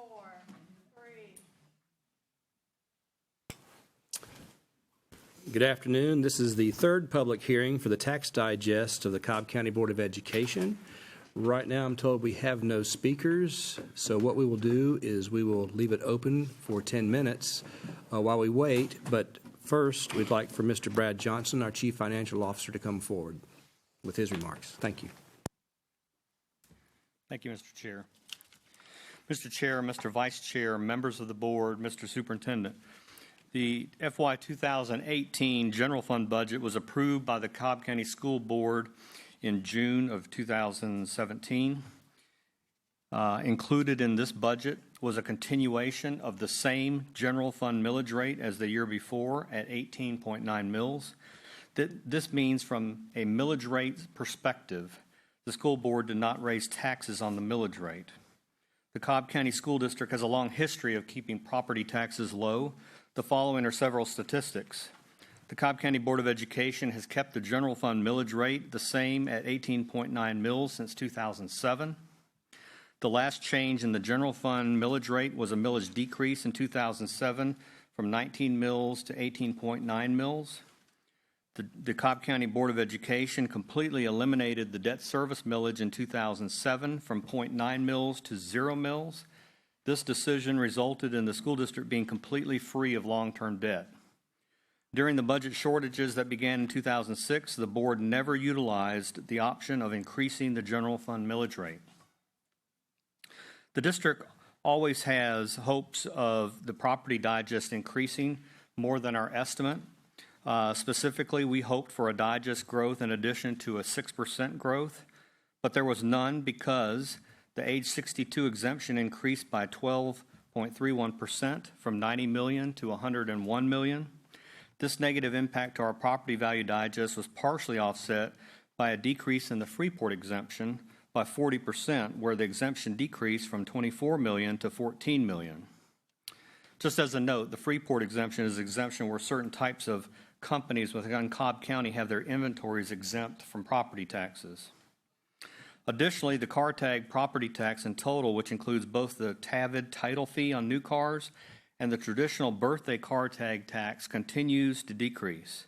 4, 3. Good afternoon. This is the third public hearing for the tax digest of the Cobb County Board of Education. Right now I'm told we have no speakers, so what we will do is we will leave it open for 10 minutes while we wait, but first we'd like for Mr. Brad Johnson, our Chief Financial Officer, to come forward with his remarks. Thank you. Thank you, Mr. Chair. Mr. Chair, Mr. Vice Chair, members of the board, Mr. Superintendent, the FY 2018 general fund budget was approved by the Cobb County School Board in June of 2017. Included in this budget was a continuation of the same general fund millage rate as the year before at 18.9 mils. This means from a millage rate perspective, the school board did not raise taxes on the millage rate. The Cobb County School District has a long history of keeping property taxes low. The following are several statistics. The Cobb County Board of Education has kept the general fund millage rate the same at 18.9 mils since 2007. The last change in the general fund millage rate was a millage decrease in 2007 from 19 mils to 18.9 mils. The Cobb County Board of Education completely eliminated the debt service millage in 2007 from 0.9 mils to 0 mils. This decision resulted in the school district being completely free of long-term debt. During the budget shortages that began in 2006, the board never utilized the option of increasing the general fund millage rate. The district always has hopes of the property digest increasing more than our estimate. Specifically, we hoped for a digest growth in addition to a 6% growth, but there was none because the age 62 exemption increased by 12.31% from 90 million to 101 million. This negative impact to our property value digest was partially offset by a decrease in the Freeport exemption by 40%, where the exemption decreased from 24 million to 14 million. Just as a note, the Freeport exemption is an exemption where certain types of companies within Cobb County have their inventories exempt from property taxes. Additionally, the car tag property tax in total, which includes both the TAVID title fee on new cars and the traditional birthday car tag tax, continues to decrease.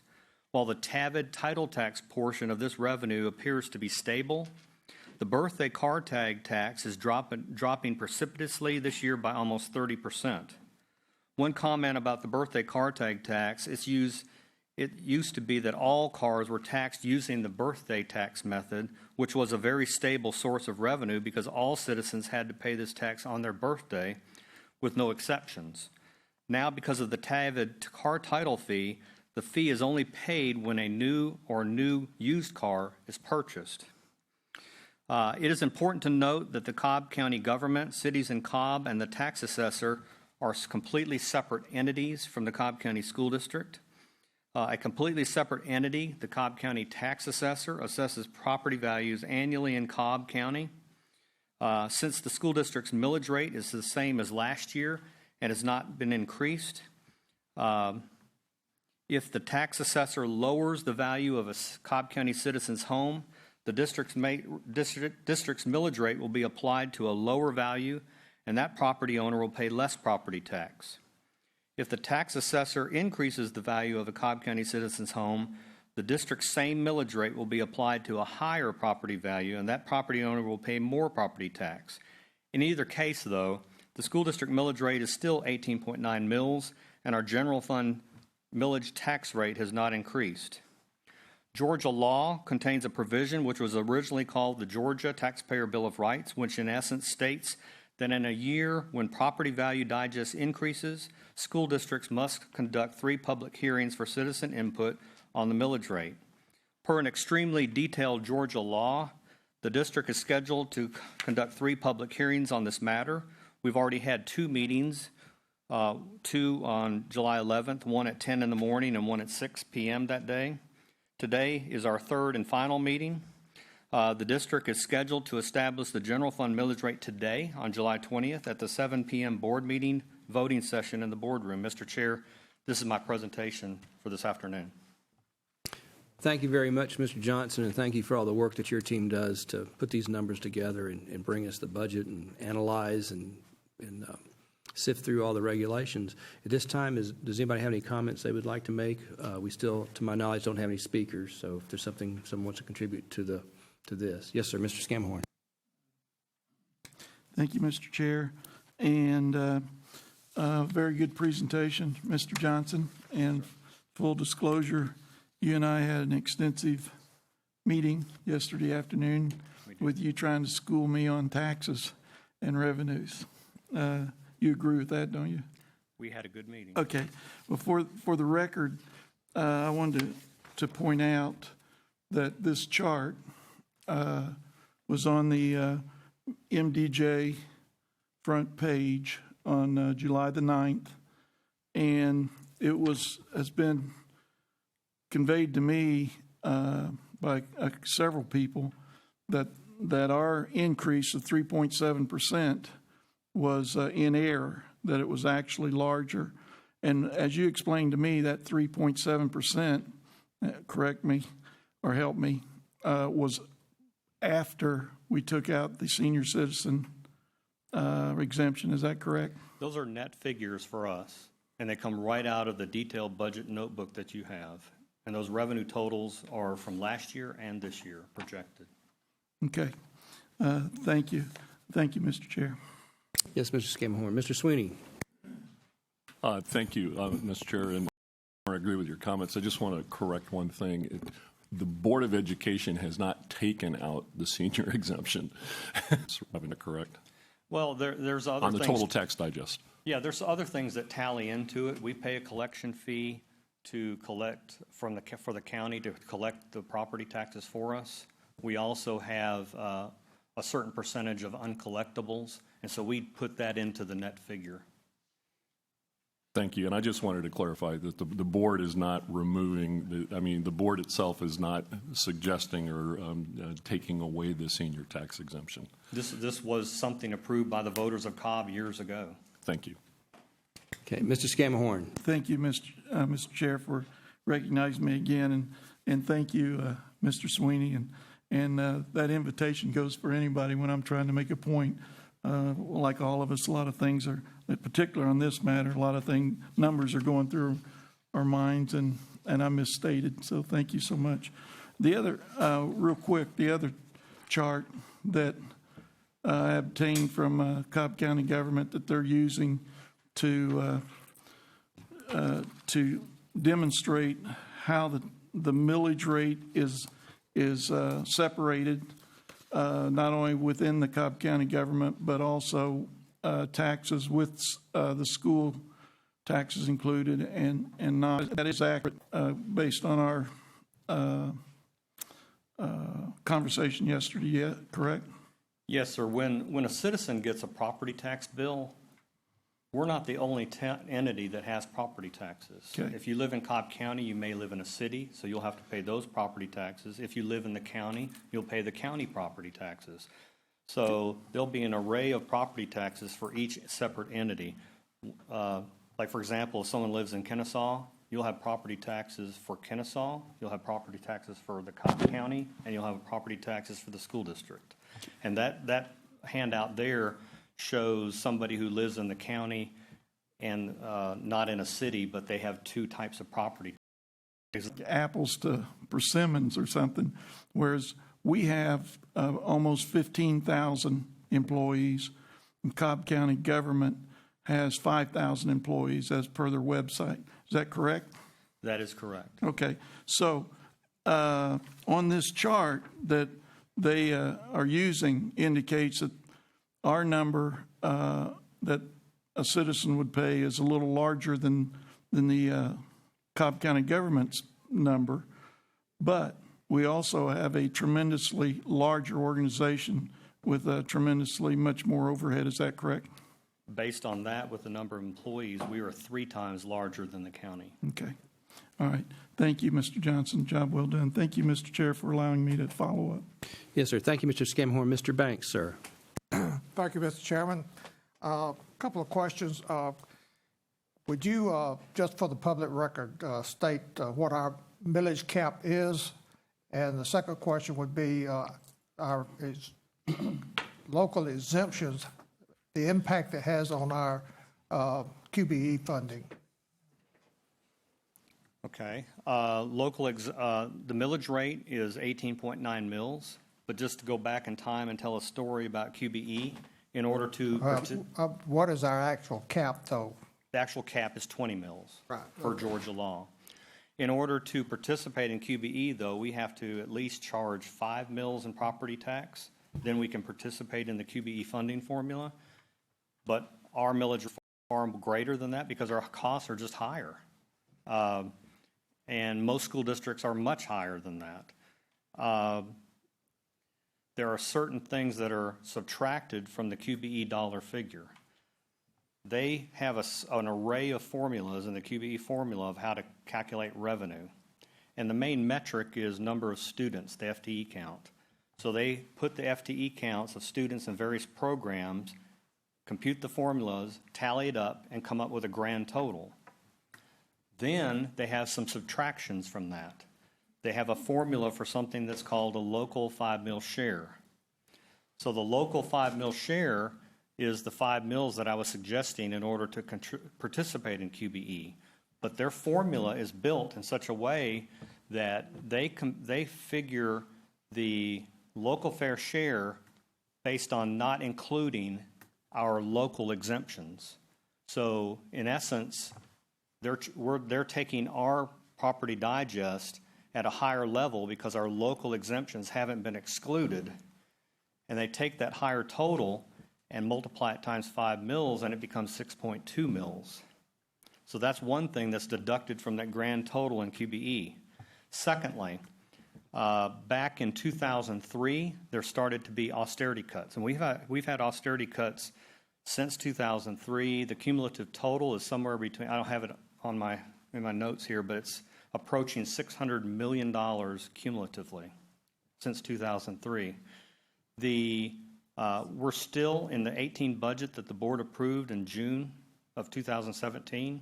While the TAVID title tax portion of this revenue appears to be stable, the birthday car tag tax is dropping precipitously this year by almost 30%. One comment about the birthday car tag tax, it used to be that all cars were taxed using the birthday tax method, which was a very stable source of revenue because all citizens had to pay this tax on their birthday with no exceptions. Now, because of the TAVID car title fee, the fee is only paid when a new or used car is purchased. It is important to note that the Cobb County government, cities in Cobb, and the tax assessor are completely separate entities from the Cobb County School District. A completely separate entity, the Cobb County tax assessor, assesses property values annually in Cobb County. Since the school district's millage rate is the same as last year and has not been increased, if the tax assessor lowers the value of a Cobb County citizen's home, the district's millage rate will be applied to a lower value, and that property owner will pay less property tax. If the tax assessor increases the value of a Cobb County citizen's home, the district's same millage rate will be applied to a higher property value, and that property owner will pay more property tax. In either case, though, the school district millage rate is still 18.9 mils, and our general fund millage tax rate has not increased. Georgia law contains a provision which was originally called the Georgia Taxpayer Bill of Rights, which in essence states that in a year when property value digest increases, school districts must conduct 3 public hearings for citizen input on the millage rate. Per an extremely detailed Georgia law, the district is scheduled to conduct 3 public hearings on this matter. We've already had 2 meetings, 2 on July 11th, one at 10 in the morning and one at 6 p.m. that day. Today is our 3rd and final meeting. The district is scheduled to establish the general fund millage rate today on July 20th at the 7 p.m. board meeting voting session in the boardroom. Mr. Chair, this is my presentation for this afternoon. Thank you very much, Mr. Johnson, and thank you for all the work that your team does to put these numbers together and bring us the budget and analyze and sift through all the regulations. At this time, does anybody have any comments they would like to make? We still, to my knowledge, don't have any speakers, so if there's something someone wants to contribute to this. Yes, sir, Mr. Scamahorn. Thank you, Mr. Chair, and very good presentation, Mr. Johnson. And full disclosure, you and I had an extensive meeting yesterday afternoon with you trying to school me on taxes and revenues. You agree with that, don't you? We had a good meeting. Okay. Well, for the record, I wanted to point out that this chart was on the MDJ front page on July the 9th, and it has been conveyed to me by several people that our increase of 3.7% was in error, that it was actually larger. And as you explained to me, that 3.7%, correct me or help me, was after we took out the senior citizen exemption. Is that correct? Those are net figures for us, and they come right out of the detailed budget notebook that you have. And those revenue totals are from last year and this year projected. Okay. Thank you. Thank you, Mr. Chair. Yes, Mr. Scamahorn. Mr. Sweeney. Thank you, Mr. Chair, and I agree with your comments. I just want to correct one thing. The Board of Education has not taken out the senior exemption. So having to correct. Well, there's other on the things. total tax digest. Yeah, there's other things that tally into it. We pay a collection fee to collect for the county to collect the property taxes for us. We also have a certain percentage of uncollectibles, and so we put that into the net figure. Thank you. And I just wanted to clarify that the board is not removing, the board itself is not suggesting or taking away the senior tax exemption. This was something approved by the voters of Cobb years ago. Thank you. Okay, Mr. Scamahorn. Thank you, Mr. Chair, for recognizing me again, and thank you, Mr. Sweeney. And that invitation goes for anybody when I'm trying to make a point. Like all of us, a lot of things are, in particular on this matter, a lot of numbers are going through our minds, and I misstated. So thank you so much. The other, real quick, the other chart that I obtained from Cobb County government that they're using to demonstrate how the millage rate is separated, not only within the Cobb County government, but also taxes with the school taxes included and not. That is accurate based on our conversation yesterday, correct? Yes, sir. When a citizen gets a property tax bill, we're not the only entity that has property taxes. Okay. If you live in Cobb County, you may live in a city, so you'll have to pay those property taxes. If you live in the county, you'll pay the county property taxes. So there'll be an array of property taxes for each separate entity. Like, for example, if someone lives in Kennesaw, you'll have property taxes for Kennesaw, you'll have property taxes for the Cobb County, and you'll have property taxes for the school district. And that handout there shows somebody who lives in the county and not in a city, but they have two types of property. Apples to persimmons or something, whereas we have almost 15,000 employees, and Cobb County government has 5,000 employees as per their website. Is that correct? That is correct. Okay. So on this chart that they are using indicates that our number that a citizen would pay is a little larger than the Cobb County government's number, but we also have a tremendously larger organization with a tremendously much more overhead. Is that correct? Based on that, with the number of employees, we are 3 times larger than the county. Okay. All right. Thank you, Mr. Johnson. Job well done. Thank you, Mr. Chair, for allowing me to follow up. Yes, sir. Thank you, Mr. Scamahorn. Mr. Banks, sir. Thank you, Mr. Chairman. A couple of questions. Would you, just for the public record, state what our millage cap is? And the second question would be our local exemptions the impact it has on our QBE funding. Okay. The millage rate is 18.9 mils, but just to go back in time and tell a story about QBE, in order to, What is our actual cap, though? the actual cap is 20 mils Right. per Georgia law. In order to participate in QBE, though, we have to at least charge 5 mils in property tax. Then we can participate in the QBE funding formula. But our millage is far greater than that because our costs are just higher. And most school districts are much higher than that. There are certain things that are subtracted from the QBE dollar figure. They have an array of formulas in the QBE formula of how to calculate revenue. And the main metric is number of students, the FTE count. So they put the FTE counts of students in various programs, compute the formulas, tally it up, and come up with a grand total. Then they have some subtractions from that. They have a formula for something that's called a local 5 mil share. So the local 5 mil share is the 5 mils that I was suggesting in order to participate in QBE. But their formula is built in such a way that they figure the local fair share based on not including our local exemptions. So in essence, they're taking our property digest at a higher level because our local exemptions haven't been excluded. And they take that higher total and multiply it times 5 mils, and it becomes 6.2 mils. So that's one thing that's deducted from that grand total in QBE. Secondly, back in 2003, there started to be austerity cuts. And we've had austerity cuts since 2003. The cumulative total is somewhere between, I don't have it in my notes here, but it's approaching $600 million cumulatively since 2003. We're still in the 18 budget that the board approved in June of 2017.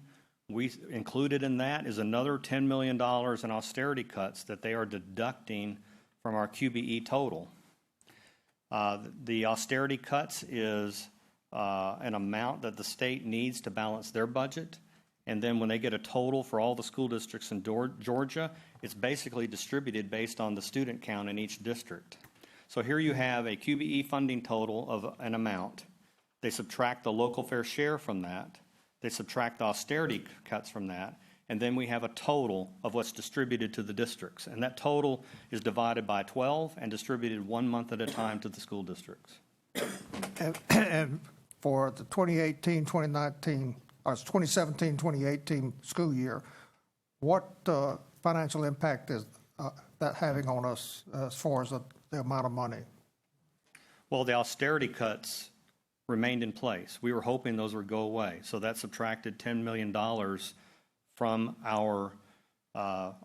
We included in that is another $10 million in austerity cuts that they are deducting from our QBE total. The austerity cuts is an amount that the state needs to balance their budget. And then when they get a total for all the school districts in Georgia, it's basically distributed based on the student count in each district. So here you have a QBE funding total of an amount. They subtract the local fair share from that. They subtract the austerity cuts from that. And then we have a total of what's distributed to the districts. And that total is divided by 12 and distributed 1 month at a time to the school districts. And for the 2018-2019, or 2017-2018 school year, what financial impact is that having on us as far as the amount of money? Well, the austerity cuts remained in place. We were hoping those would go away. So that subtracted $10 million from our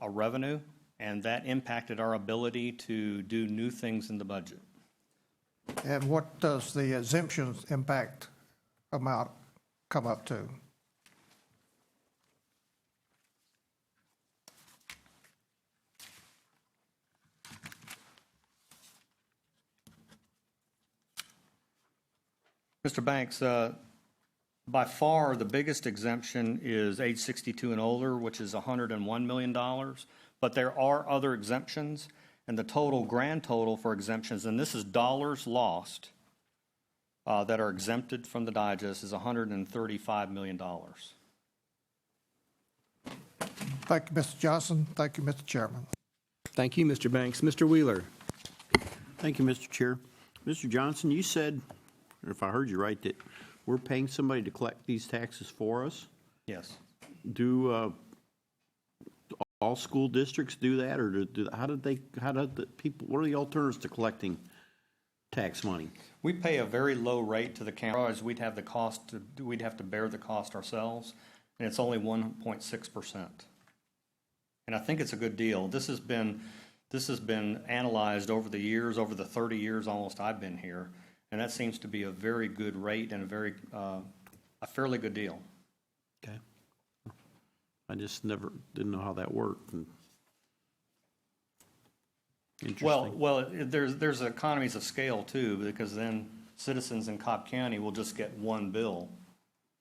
revenue, and that impacted our ability to do new things in the budget. And what does the exemptions impact amount come up to? Mr. Banks, by far the biggest exemption is age 62 and older, which is $101 million. But there are other exemptions, and the grand total for exemptions, and this is dollars lost that are exempted from the digest, is $135 million. Thank you, Mr. Johnson. Thank you, Mr. Chairman. Thank you, Mr. Banks. Mr. Wheeler. Thank you, Mr. Chair. Mr. Johnson, you said, or if I heard you right, that we're paying somebody to collect these taxes for us. Yes. Do all school districts do that, or how do the people? What are the alternatives to collecting tax money? We pay a very low rate to the county. Otherwise, we'd have to bear the cost ourselves, and it's only 1.6%. And I think it's a good deal. This has been analyzed over the years, over the 30 years almost I've been here. And that seems to be a very good rate and a fairly good deal. Okay. I just didn't know how that worked. Interesting. Well, there's economies of scale too, because then citizens in Cobb County will just get one bill.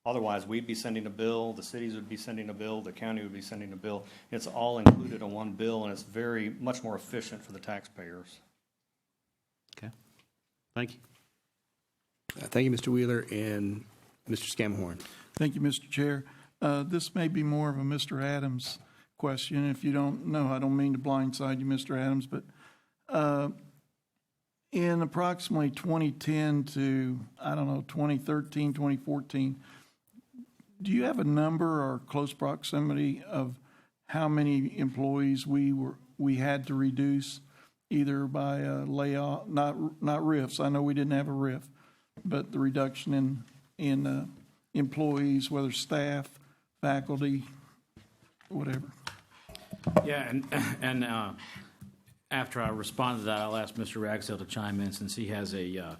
Otherwise, we'd be sending a bill, the cities would be sending a bill, the county would be sending a bill. It's all included in one bill, and it's very much more efficient for the taxpayers. Okay. Thank you. Thank you, Mr. Wheeler and Mr. Scamhorn. Thank you, Mr. Chair. This may be more of a Mr. Adams question. If you don't know, I don't mean to blindside you, Mr. Adams, but in approximately 2010 to, 2013, 2014, do you have a number or close proximity of how many employees we had to reduce, either by layoff, not RIFs? I know we didn't have a RIF, but the reduction in employees, whether staff, faculty, whatever. Yeah, and after I respond to that, I'll ask Mr. Ragsdale to chime in, since he has an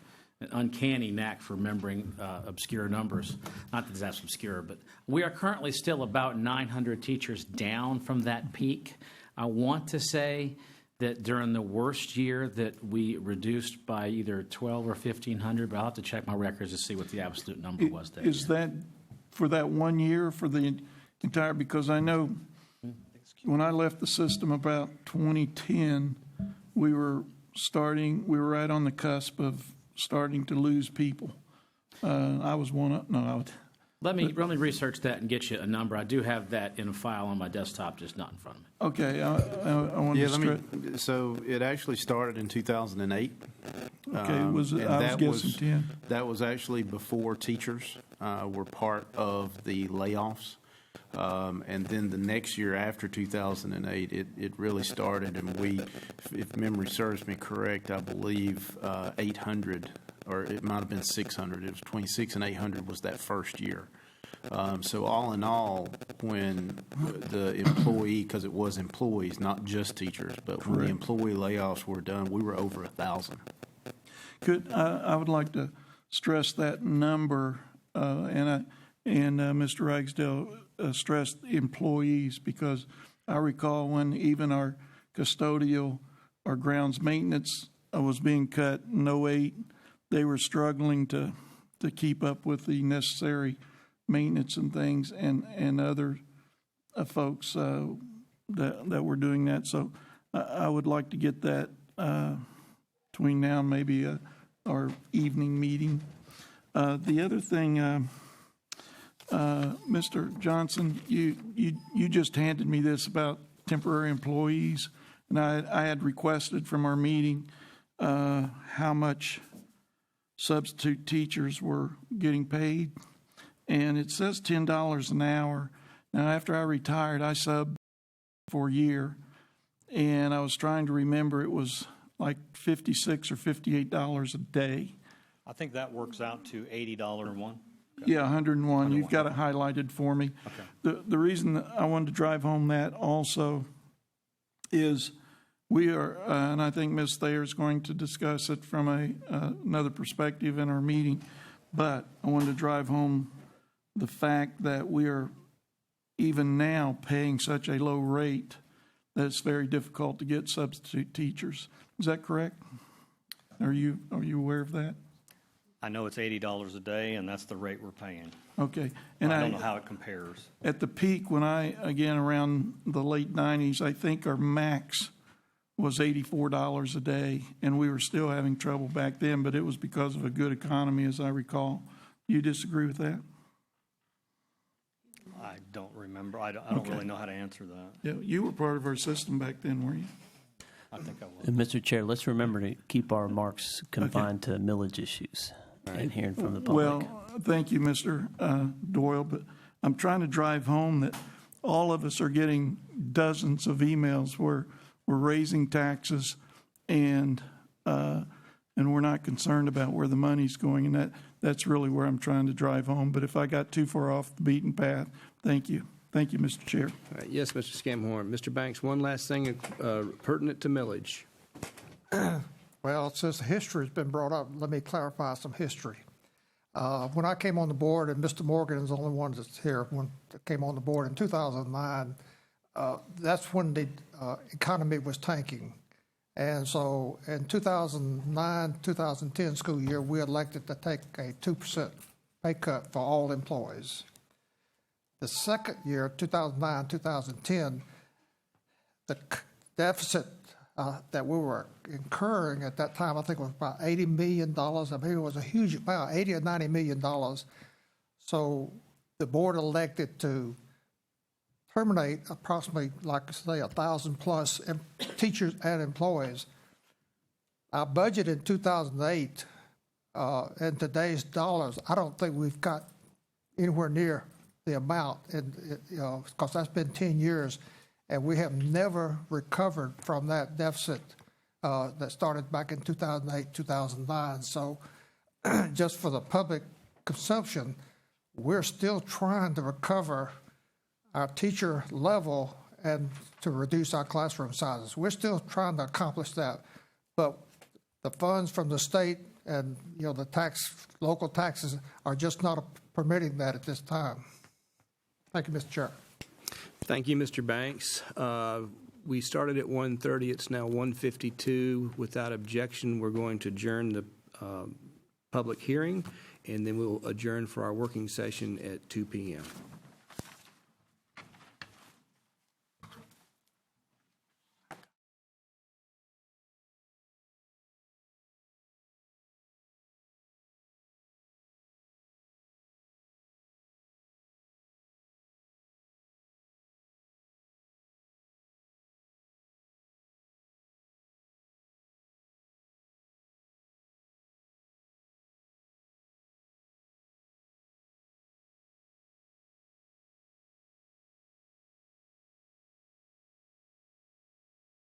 uncanny knack for remembering obscure numbers. Not that that's obscure, but we are currently still about 900 teachers down from that peak. I want to say that during the worst year that we reduced by either 12 or 1,500, but I'll have to check my records to see what the absolute number was that Is year. that for that 1 year, for the entire, because I know when I left the system about 2010, we were right on the cusp of starting to lose people. I was one of, no, I would. Let me research that and get you a number. I do have that in a file on my desktop, just not in front of me. Okay, I want to stress. So it actually started in 2008. Okay, I was and guessing 10. That was actually before teachers were part of the layoffs. And then the next year after 2008, it really started, and we, if memory serves me correct, I believe 800, or it might have been 600. It was between 600 and 800 was that first year. So all in all, when the employee, because it was employees, not just teachers, but when the employee layoffs were done, we were over 1,000. Good. I would like to stress that number, and Mr. Ragsdale stressed employees, because I recall when even our custodial, our grounds maintenance was being cut in 08, they were struggling to keep up with the necessary maintenance and things, and other folks that were doing that. So I would like to get that between now and maybe our evening meeting. The other thing, Mr. Johnson, you just handed me this about temporary employees, and I had requested from our meeting how much substitute teachers were getting paid, and it says $10 an hour. Now, after I retired, I subbed for a year, and I was trying to remember, it was like $56 or $58 a day. I think that works out to $80 Yeah, 101. You've got it highlighted for me. Okay. The reason that I wanted to drive home that also is we are, and I think Ms. Thayer is going to discuss it from another perspective in our meeting, but I wanted to drive home the fact that we are even now paying such a low rate that it's very difficult to get substitute teachers. Is that correct? Are you aware of that? I know it's $80 a day, and that's the rate we're paying. Okay. And I don't know how it compares. At the peak, when again, around the late 90s, I think our max was $84 a day, and we were still having trouble back then, but it was because of a good economy, as I recall. You disagree with that? I don't remember. I don't really know how to answer that. Yeah, you were part of our system back then, were you? I think I was. And Mr. Chair, let's remember to keep our remarks confined to millage issues and hearing from the public. Well, thank you, Mr. Doyle, but I'm trying to drive home that all of us are getting dozens of emails where we're raising taxes and we're not concerned about where the money's going, and that's really where I'm trying to drive home. But if I got too far off the beaten path, thank you. Thank you, Mr. Chair. All right, yes, Mr. Scamhorn. Mr. Banks, one last thing pertinent to millage. Well, since history has been brought up, let me clarify some history. When I came on the board, and Mr. Morgan is the only one that's here, when I came on the board in 2009, that's when the economy was tanking. And so in 2009, 2010 school year, we elected to take a 2% pay cut for all employees. The second year, 2009, 2010, the deficit that we were incurring at that time, I think it was about $80 million. I mean, it was a huge amount, $80 or $90 million. So the board elected to terminate approximately, like I say, 1,000 plus teachers and employees. Our budget in 2008, in today's dollars, I don't think we've got anywhere near the amount, because that's been 10 years, and we have never recovered from that deficit that started back in 2008, 2009. So just for the public consumption, we're still trying to recover our teacher level and to reduce our classroom sizes. We're still trying to accomplish that, but the funds from the state and the local taxes are just not permitting that at this time. Thank you, Mr. Chair. Thank you, Mr. Banks. We started at 1:30. It's now 1:52. Without objection, we're going to adjourn the public hearing, and then we'll adjourn for our working session at 2 p.m.